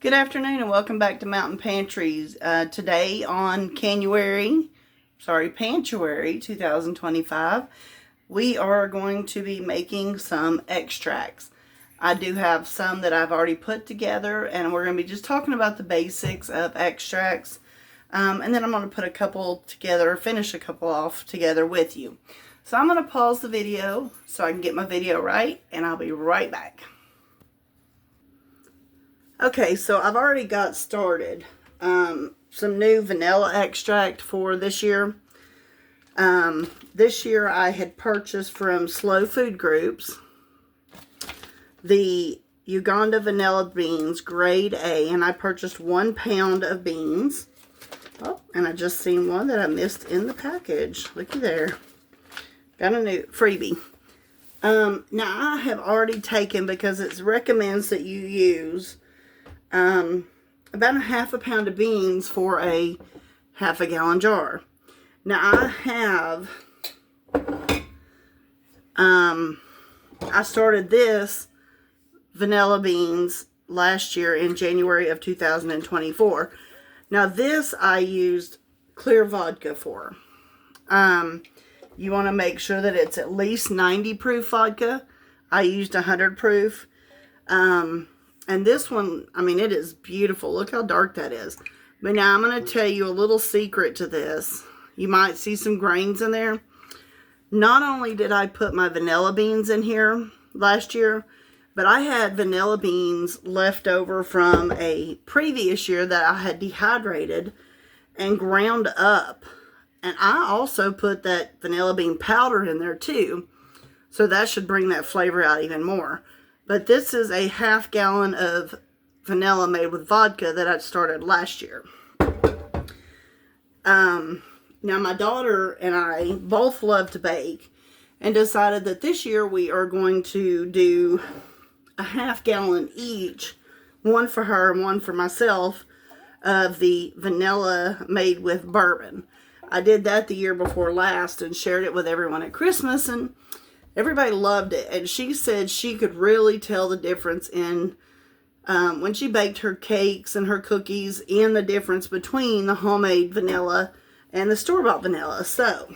Good afternoon and welcome back to Mountain Pantries. Today on Pantuary 2025, we are going to be making some extracts. I do have some that I've already put together, and we're going to be just talking about the basics of extracts. And then I'm going to put a couple together, finish a couple off together with you. So I'm going to pause the video so I can get my video right, and I'll be right back. Okay, so I've already got started. Some new vanilla extract for this year. This year I had purchased from Slow Food Groups the Uganda vanilla beans, grade A, and I purchased 1 pound of beans. Oh, and I just seen one that I missed in the package. Looky there. Got a new freebie. Now I have already taken, because it recommends that you use about a half a pound of beans for a half a gallon jar. Now I started this vanilla beans last year in January of 2024. Now this I used clear vodka for. You want to make sure that it's at least 90 proof vodka. I used 100 proof. And this one, I mean, it is beautiful. Look how dark that is. But now I'm going to tell you a little secret to this. You might see some grains in there. Not only did I put my vanilla beans in here last year, but I had vanilla beans left over from a previous year that I had dehydrated and ground up. And I also put that vanilla bean powder in there too. So that should bring that flavor out even more. But this is a half gallon of vanilla made with vodka that I started last year. Now my daughter and I both love to bake and decided that this year we are going to do a half gallon each, one for her and one for myself, of the vanilla made with bourbon. I did that the year before last and shared it with everyone at Christmas, and everybody loved it. And she said she could really tell the difference in when she baked her cakes and her cookies, and the difference between the homemade vanilla and the store-bought vanilla. So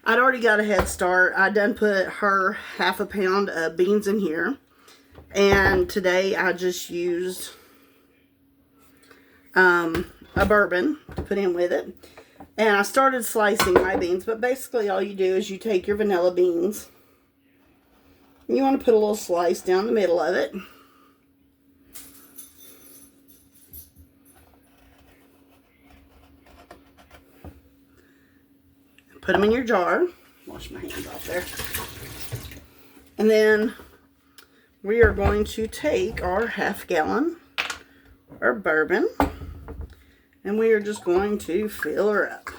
I'd already got a head start. I done put her half a pound of beans in here, and today I just used a bourbon to put in with it. And I started slicing my beans, but basically all you do is you take your vanilla beans, and you want to put a little slice down the middle of it. Put them in your jar. Wash my hands off there. And then we are going to take our half gallon of bourbon, and we are just going to fill her up.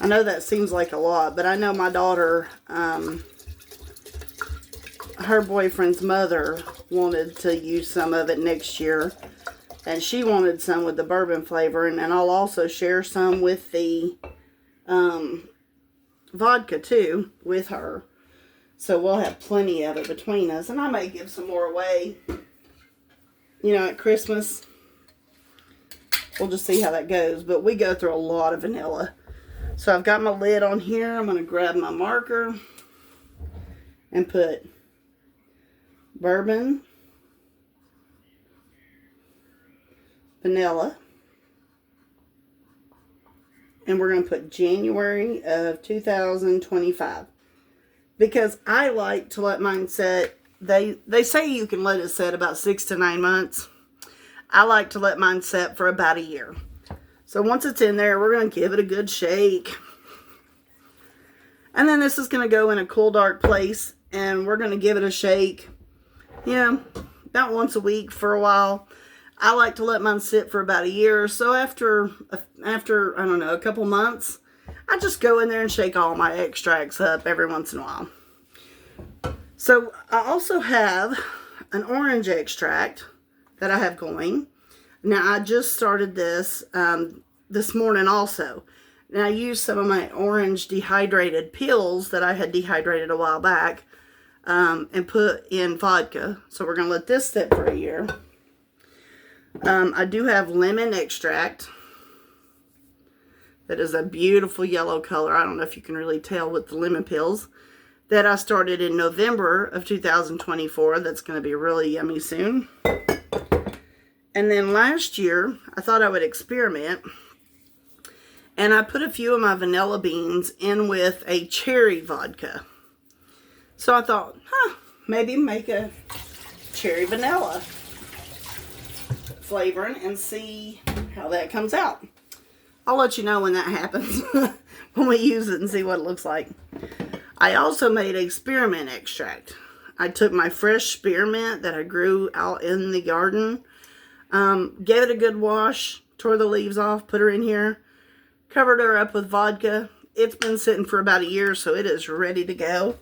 I know that seems like a lot, but I know my daughter, her boyfriend's mother wanted to use some of it next year, and she wanted some with the bourbon flavor, and I'll also share some with the vodka too with her. So we'll have plenty of it between us. And I may give some more away, you know, at Christmas. We'll just see how that goes. But we go through a lot of vanilla. So I've got my lid on here. I'm going to grab my marker and put bourbon, vanilla, and we're going to put January of 2025. Because I like to let mine set, they say you can let it set about 6 to 9 months. I like to let mine set for about a year. So once it's in there, we're going to give it a good shake. And then this is going to go in a cool, dark place, and we're going to give it a shake, you know, about once a week for a while. I like to let mine sit for about a year. So after I don't know, a couple months, I just go in there and shake all my extracts up every once in a while. So I also have an orange extract that I have going. Now I just started this this morning also. And I used some of my orange dehydrated peels that I had dehydrated a while back and put in vodka. So we're going to let this sit for a year. I do have lemon extract. That is a beautiful yellow color. I don't know if you can really tell with the lemon peels. That I started in November of 2024. That's going to be really yummy soon. And then last year, I thought I would experiment. And I put a few of my vanilla beans in with a cherry vodka. So I thought, maybe make a cherry vanilla flavoring and see how that comes out. I'll let you know when that happens, when we use it and see what it looks like. I also made a spearmint extract. I took my fresh spearmint that I grew out in the garden, gave it a good wash, tore the leaves off, put her in here, covered her up with vodka. It's been sitting for about a year, so it is ready to go.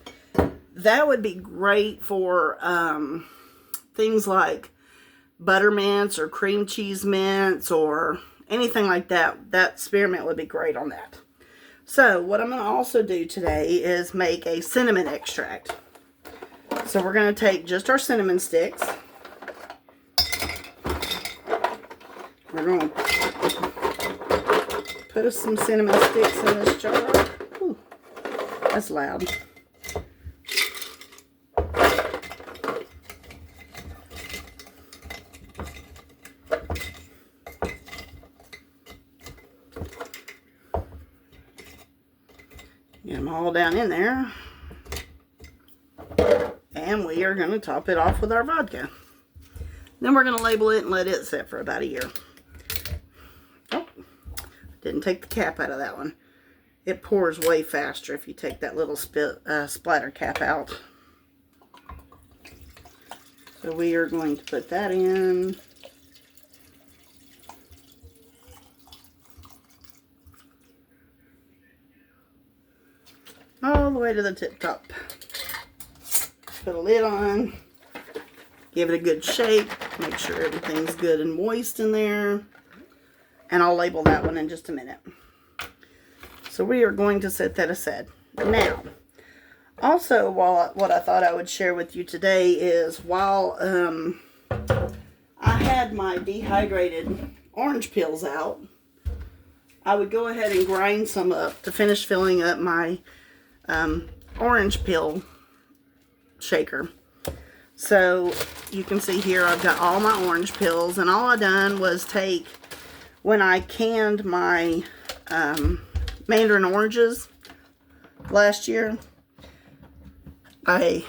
That would be great for things like butter mints or cream cheese mints or anything like that. That spearmint would be great on that. So what I'm going to also do today is make a cinnamon extract. So we're going to take just our cinnamon sticks. We're going to put some cinnamon sticks in this jar. Ooh, that's loud. Get them all down in there. And we are going to top it off with our vodka. Then we're going to label it and let it sit for about a year. Oh, didn't take the cap out of that one. It pours way faster if you take that little splatter cap out. So we are going to put that in. All the way to the tip top. Put a lid on. Give it a good shake. Make sure everything's good and moist in there. And I'll label that one in just a minute. So we are going to set that aside. Now, also what I thought I would share with you today is while I had my dehydrated orange peels out, I would go ahead and grind some up to finish filling up my orange peel shaker. So you can see here I've got all my orange peels, and all I done was take, when I canned my mandarin oranges last year, I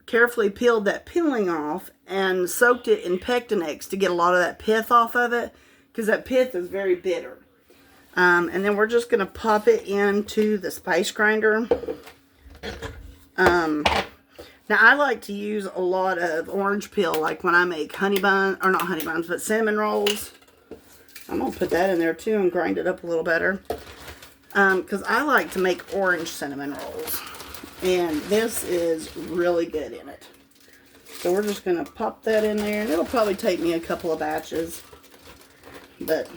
carefully peeled that peeling off and soaked it in Pectinex to get a lot of that pith off of it, because that pith is very bitter. And then we're just going to pop it into the spice grinder. Now I like to use a lot of orange peel, like when I make honey bun, or not honey buns, but cinnamon rolls. I'm going to put that in there too and grind it up a little better. Because I like to make orange cinnamon rolls. And this is really good in it. So we're just going to pop that in there. And it'll probably take me a couple of batches. But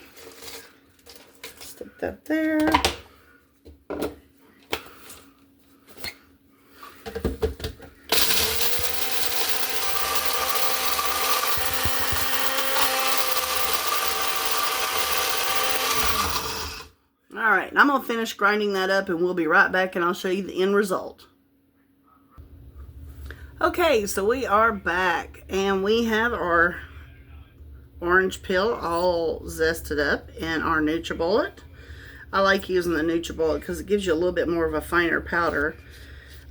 stick that there. Alright, I'm going to finish grinding that up and we'll be right back and I'll show you the end result. Okay, so we are back and we have our orange peel all zested up in our NutriBullet. I like using the NutriBullet because it gives you a little bit more of a finer powder.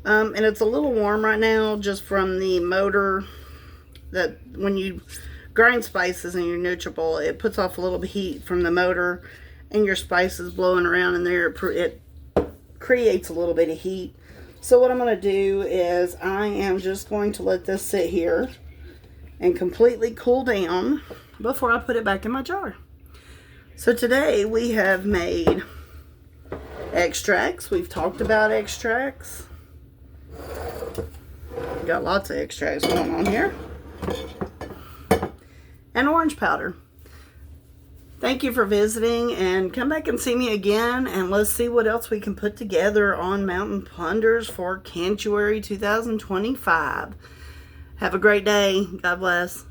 And it's a little warm right now just from the motor, that when you grind spices in your NutriBullet, it puts off a little bit of heat from the motor. And your spices blowing around in there, it creates a little bit of heat. So what I'm going to do is I am just going to let this sit here and completely cool down before I put it back in my jar. So today we have made extracts. We've talked about extracts. We've got lots of extracts going on here. And orange powder. Thank you for visiting, and come back and see me again, and let's see what else we can put together on Mountain Plunders for Canuary 2025. Have a great day. God bless.